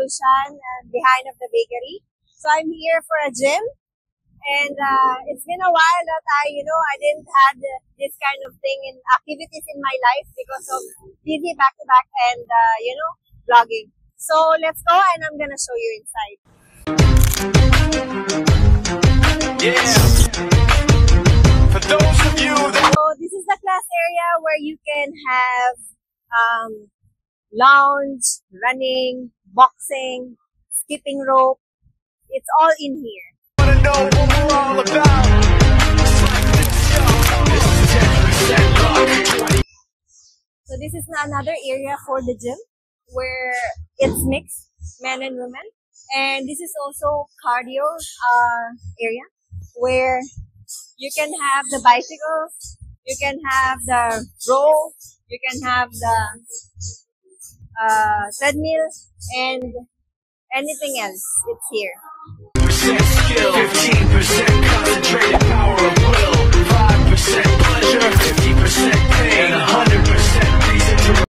Gulshan, behind of the bakery. So I'm here for a gym, and it's been a while that I didn't have this kind of thing in activities in my life because of busy back-to-back and vlogging. So let's go, and I'm gonna show you inside. Yeah. For those of you that... So this is the class area where you can have lounge, running, boxing, skipping rope. It's all in here. Want to know what we're all about? So this is another area for the gym where it's mixed, men and women. And this is also cardio area where you can have the bicycles, you can have the row, you can have the treadmill, and anything else. It's here. Skill, 15